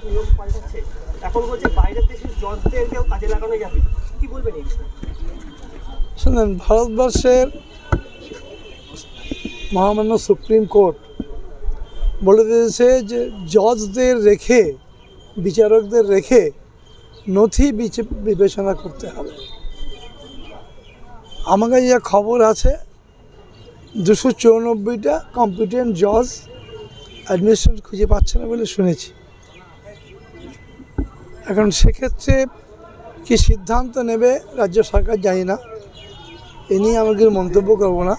নিয়ম পাল্টাচ্ছে, এখন বলছে বাইরের দেশের জজদেরকেও কাজে লাগানো যাবে, কি বলবেন এই বিষয়ে? শুনেন, ভারতবর্ষের মহামান্য সুপ্রিম কোর্ট বলে দিয়েছে যে জজদের রেখে, বিচারকদের রেখে নথি বিবেচনা করতে হবে। আমার কাছে যা খবর আছে 294টা কম্পিটেন্ট জজ অ্যাডমিনিস্ট্রেশন খুঁজে পাচ্ছে না বলে শুনেছি। এখন সেক্ষেত্রে কি সিদ্ধান্ত নেবে রাজ্য সরকার জানি না, এ নিয়ে আমাকে মন্তব্য করব না।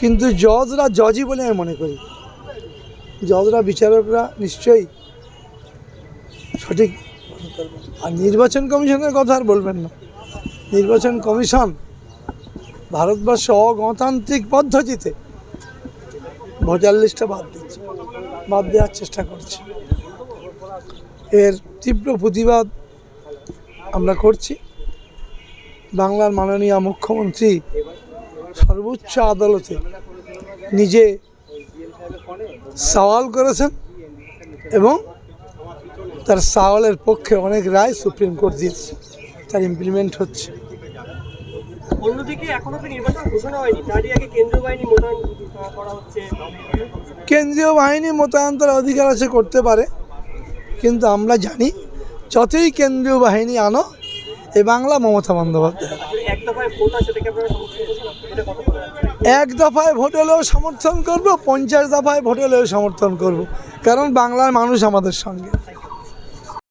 কিন্তু জজরা জজই বলে আমি মনে করি, জজরা বিচারকরা নিশ্চয়ই সঠিক। আর নির্বাচন কমিশনের কথা আর বলবেন না। নির্বাচন কমিশন ভারতবর্ষে অগণতান্ত্রিক পদ্ধতিতে ভোটার লিস্টটা বাদ দেওয়ার চেষ্টা করছে। এর তীব্র প্রতিবাদ আমরা করছি। বাংলার মাননীয় মুখ্যমন্ত্রী সর্বোচ্চ আদালতে নিজে সওয়াল করেছেন এবং তার সওয়ালের পক্ষে অনেক রায় সুপ্রিম কোর্ট দিয়েছে, তার ইমপ্লিমেন্ট হচ্ছে। অন্যদিকে এখনো তো নির্বাচন ঘোষণা হয়নি, তারই আগে কেন্দ্রীয় বাহিনী মোতায়েন করা হচ্ছে। কেন্দ্রীয় বাহিনী মোতায়েন তার অধিকার আছে, করতে পারে, কিন্তু আমরা জানি যতই কেন্দ্রীয় বাহিনী আনো, এ বাংলা মমতা বন্দ্যোপাধ্যায়। এক দফায় ভোট আছে, এটাকে আপনারা সমর্থন করছেন? এটা কত করে? এক দফায় ভোট হলেও সমর্থন করব, 50 দফায় ভোট হলেও সমর্থন করব, কারণ বাংলার মানুষ আমাদের সঙ্গে।